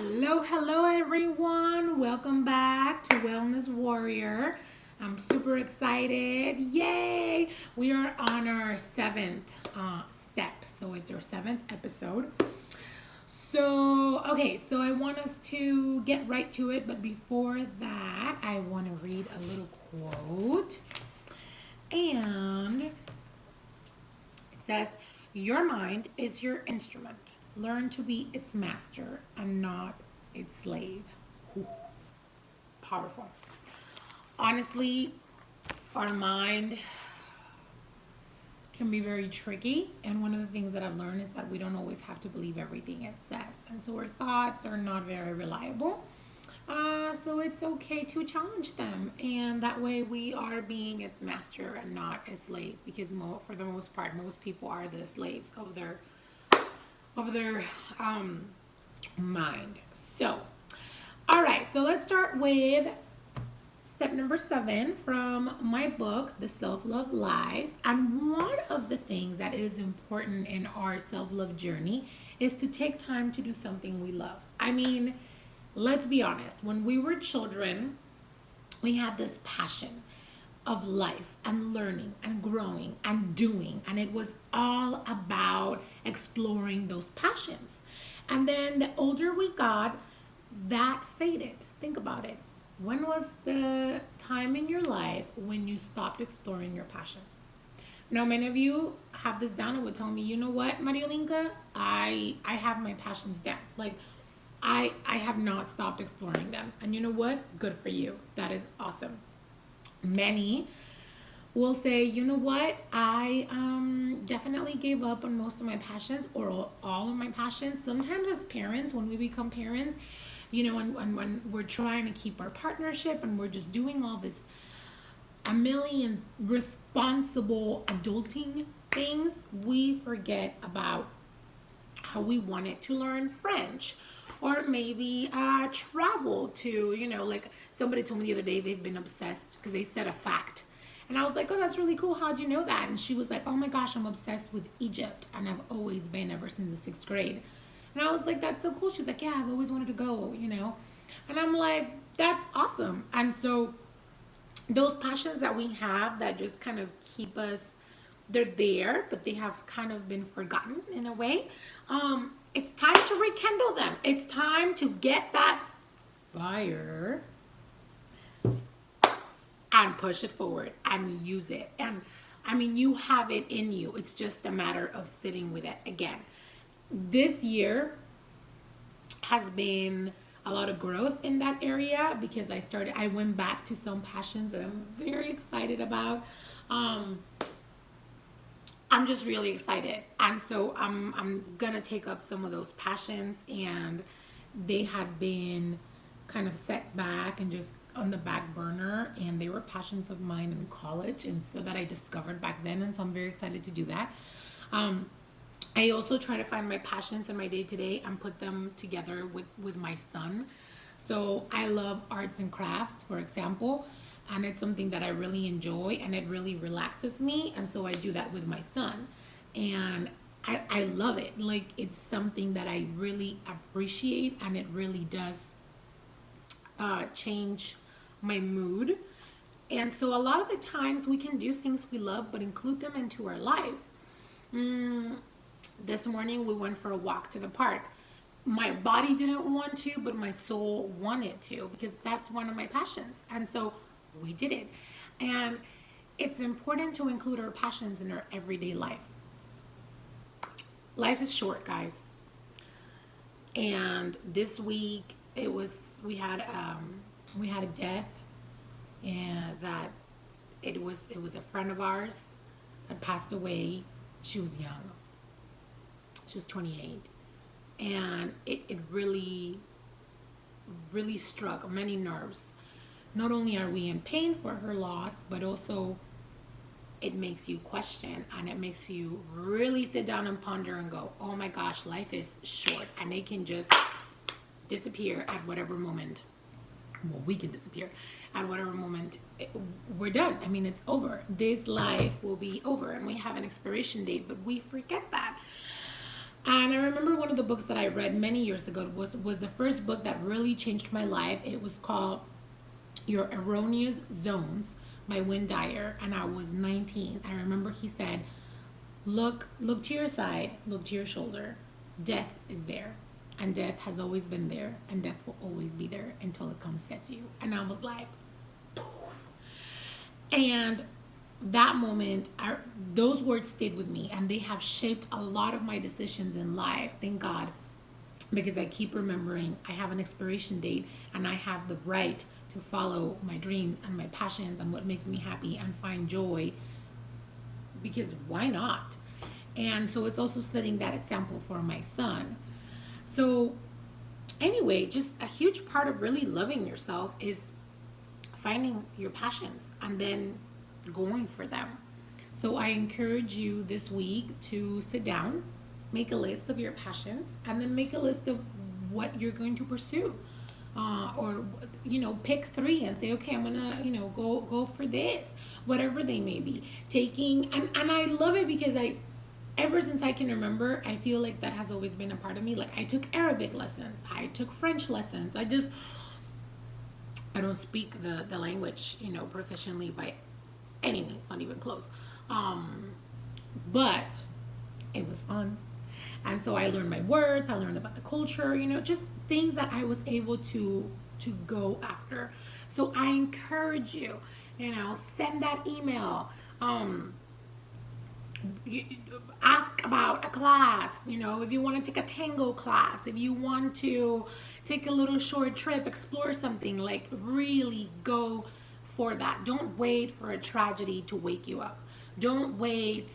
Hello everyone. Welcome back to Wellness Warrior. I'm super excited. Yay! We are on our seventh step. So it's our seventh episode. So I want us to get right to it. But before that, I want to read a little quote. And it says, "Your mind is your instrument. Learn to be its master and not its slave." Ooh, powerful. Honestly, our mind can be very tricky. And one of the things that I've learned is that we don't always have to believe everything it says. And so our thoughts are not very reliable. So it's okay to challenge them. And that way we are being its master and not a slave. Because for the most part, most people are the slaves of their mind. So, all right. So let's start with step number 7 from my book, The Self-Love Life. And one of the things that is important in our self-love journey is to take time to do something we love. I mean, let's be honest. When we were children, we had this passion of life and learning and growing and doing, and it was all about exploring those passions. And then the older we got, that faded. Think about it. When was the time in your life when you stopped exploring your passions? Now, many of you have this down and would tell me, you know what, Mariolinka, I have my passions down. Like, I have not stopped exploring them. And you know what? Good for you. That is awesome. Many will say, you know what, I definitely gave up on most of my passions or all of my passions. Sometimes as parents, when we become parents, you know, when we're trying to keep our partnership and we're just doing all this a million responsible adulting things, we forget about how we wanted to learn French or maybe travel to, you know, like somebody told me the other day they've been obsessed because they said a fact. And I was like, oh, that's really cool. How'd you know that? And she was like, oh my gosh, I'm obsessed with Egypt. And I've always been ever since the 6th grade. And I was like, that's so cool. She's like, yeah, I've always wanted to go, you know. And I'm like, that's awesome. And so those passions that we have that just kind of keep us, they're there, but they have kind of been forgotten in a way. It's time to rekindle them. It's time to get that fire and push it forward and use it. And I mean, you have it in you. It's just a matter of sitting with it again. This year has been a lot of growth in that area because I went back to some passions that I'm very excited about. I'm just really excited. And so I'm gonna take up some of those passions, and they had been kind of set back and just on the back burner, and they were passions of mine in college, and so that I discovered back then. And so I'm very excited to do that. I also try to find my passions in my day to day and put them together with my son. So I love arts and crafts, for example, and it's something that I really enjoy and it really relaxes me. And so I do that with my son. And I love it. Like, it's something that I really appreciate, and it really does change my mood. And so a lot of the times we can do things we love, but include them into our life. This morning we went for a walk to the park. My body didn't want to, but my soul wanted to because that's one of my passions. And so we did it. And it's important to include our passions in our everyday life. Life is short, guys. And this week we had a death, and that it was a friend of ours that passed away. She was young. She was 28. And it really, really struck many nerves. Not only are we in pain for her loss, but also it makes you question, and it makes you really sit down and ponder and go, oh my gosh, life is short, and it can just disappear at whatever moment. Well, we can disappear at whatever moment we're done. I mean, it's over. This life will be over, and we have an expiration date, but we forget that. And I remember one of the books that I read many years ago was the first book that really changed my life. It was called Your Erroneous Zones by Wayne Dyer, and I was 19. I remember he said, look to your side, look to your shoulder. Death is there, and death has always been there, and death will always be there until it comes get you. And I was like, and that moment, those words stayed with me, and they have shaped a lot of my decisions in life. Thank God, because I keep remembering I have an expiration date, and I have the right to follow my dreams and my passions and what makes me happy and find joy, because why not? And so it's also setting that example for my son. So anyway, just a huge part of really loving yourself is finding your passions and then going for them. So I encourage you this week to sit down, make a list of your passions, and then make a list of what you're going to pursue. Or pick three and say, okay, I'm gonna go for this, whatever they may be. And I love it because ever since I can remember, I feel like that has always been a part of me. Like, I took Arabic lessons, I took French lessons. I don't speak the language proficiently by any means, not even close. But it was fun. And so I learned my words, I learned about the culture, just things that I was able to go after. So I encourage you, send that email. Ask about a class, if you want to take a tango class, if you want to take a little short trip, explore something, like really go for that. Don't wait for a tragedy to wake you up. Don't wait